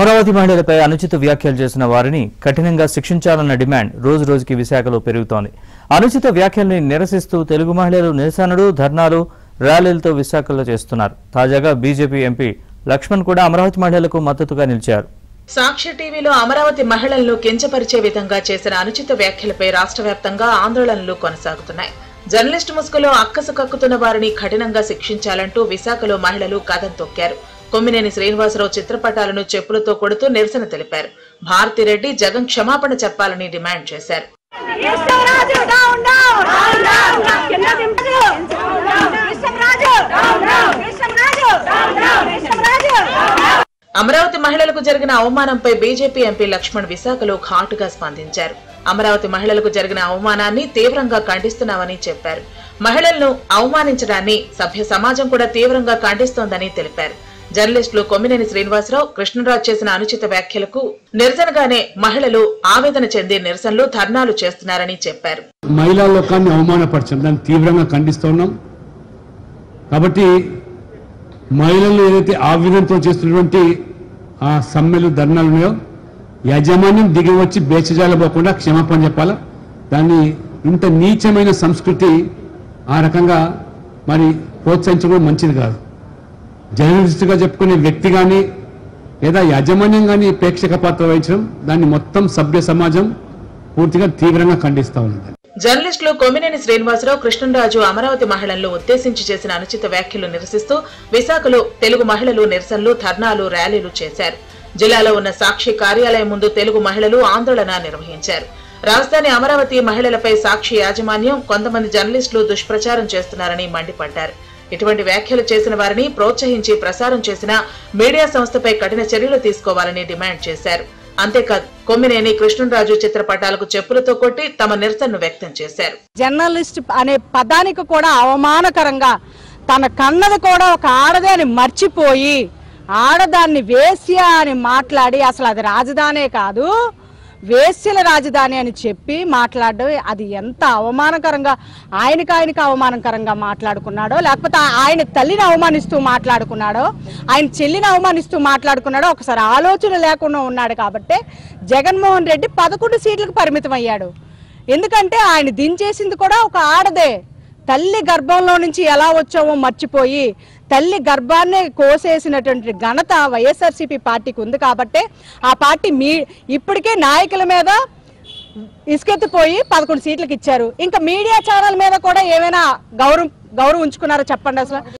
అమరావతి మహిళలపై అనుచిత వ్యాఖ్యలు చేసిన వారిని కఠినంగా శిక్షించాలన్న డిమాండ్ రోజు రోజుకి విశాఖలో పెరుగుతోంది. అనుచిత వ్యాఖ్యల్ని నిరసిస్తూ తెలుగు మహిళలు నిరసనలు, ధర్నాలు, ర్యాలీలతో విశాఖలో చేస్తున్నారు. తాజాగా బీజేపీ ఎంపీ లక్ష్మణ్ కూడా అమరావతి మహిళలకు మద్దతుగా నిలిచారు. సాక్షి టీవీలో అమరావతి మహిళలను కించపరిచే విధంగా చేసిన అనుచిత వ్యాఖ్యలపై రాష్ట్ర వ్యాప్తంగా ఆందోళనలు కొనసాగుతున్నాయి. జర్నలిస్టు ముసుగులో అక్కసు కక్కుతున్న వారిని కఠినంగా శిక్షించాలంటూ విశాఖలో మహిళలు కథం తొక్కారు. కొమ్మినేని శ్రీనివాసరావు చిత్రపటాలను చెప్పులతో కొడుతూ నిరసన తెలిపారు. భారతిరెడ్డి జగన్ క్షమాపణ చెప్పాలని డిమాండ్ చేశారు. అమరావతి మహిళలకు జరిగిన అవమానంపై బీజేపీ ఎంపీ లక్ష్మణ్ విశాఖలో ఘాటుగా స్పందించారు. అమరావతి మహిళలకు జరిగిన అవమానాన్ని తీవ్రంగా ఖండిస్తున్నామని చెప్పారు. మహిళలను అవమానించడాన్ని సభ్య సమాజం కూడా తీవ్రంగా ఖండిస్తోందని తెలిపారు. జర్నలిస్టులు కొమ్మినేని శ్రీనివాసరావు, కృష్ణరాజు చేసిన అనుచిత వ్యాఖ్యలకు నిరసనగానే మహిళలు ఆవేదన చెంది నిరసనలు, ధర్నాలు చేస్తున్నారని చెప్పారు. మహిళా లోకాన్ని అవమానపరచడం దాన్ని తీవ్రంగా ఖండిస్తున్నాం. కాబట్టి మహిళలు ఏదైతే ఆవేదనతో చేస్తున్నటువంటి ఆ సమ్మెలు, ధర్నాలు ఉన్నాయో యాజమాన్యం దిగి వచ్చి బేచజాల పోకుండా క్షమాపణ చెప్పాలా. దాన్ని ఇంత నీచమైన సంస్కృతి ఆ రకంగా మరి ప్రోత్సహించడం మంచిది కాదు. జర్నలిస్టుగా చెప్పుకునే వ్యక్తి కానీ లేదా యాజమాన్యం కానీ ప్రేక్షక పాత్ర వహించడం దాన్ని మొత్తం సభ్య సమాజం పూర్తిగా తీవ్రంగా ఖండిస్తా ఉంది. జర్నలిస్టులు కొమ్మినేని శ్రీనివాసరావు, కృష్ణరాజు అమరావతి మహిళలను ఉద్దేశించి చేసిన అనుచిత వ్యాఖ్యలు నిరసిస్తూ విశాఖలో తెలుగు మహిళలు నిరసనలు, ధర్నాలు, ర్యాలీలు చేశారు. జిల్లాలో ఉన్న సాక్షి కార్యాలయం ముందు తెలుగు మహిళలు ఆందోళన నిర్వహించారు. రాజధాని అమరావతి మహిళలపై సాక్షి యాజమాన్యం, కొంతమంది జర్నలిస్టులు దుష్ప్రచారం చేస్తున్నారని మండిపడ్డారు. ఇటువంటి వ్యాఖ్యలు చేసిన వారిని ప్రోత్సహించి ప్రసారం చేసిన మీడియా సంస్థపై కఠిన చర్యలు తీసుకోవాలని డిమాండ్ చేశారు. అంతేకాదు కొమ్మినేని, కృష్ణరాజు చిత్రపటాలకు చెప్పులతో కొట్టి తమ నిరసనను వ్యక్తం చేశారు. జర్నలిస్ట్ అనే పదానికి కూడా అవమానకరంగా తన కన్నది కూడా ఒక ఆడదే అని మర్చిపోయి ఆడదాన్ని వేశ్య అని మాట్లాడి, అసలు అది రాజధానే కాదు వేశ్యల రాజధాని అని చెప్పి మాట్లాడడం అది ఎంత అవమానకరంగా, ఆయనకి అవమానకరంగా మాట్లాడుకున్నాడో, లేకపోతే ఆయన తల్లిని అవమానిస్తూ మాట్లాడుకున్నాడో, ఆయన చెల్లిని అవమానిస్తూ మాట్లాడుకున్నాడో ఒకసారి ఆలోచన లేకుండా ఉన్నాడు. కాబట్టి జగన్మోహన్ రెడ్డి 11 సీట్లకు పరిమితం అయ్యాడు. ఎందుకంటే ఆయన దించేసింది కూడా ఒక ఆడదే. తల్లి గర్భంలో నుంచి ఎలా వచ్చామో మర్చిపోయి తల్లి గర్భాన్ని కోసేసినటువంటి ఘనత వైఎస్ఆర్సీపీ పార్టీకి ఉంది. కాబట్టి ఆ పార్టీ ఇప్పటికే నాయకుల మీద ఇసుకెత్తిపోయి 11 సీట్లకు ఇచ్చారు. ఇంకా మీడియా ఛానల్ మీద కూడా ఏమైనా గౌరవం ఉంచుకున్నారో చెప్పండి అసలు.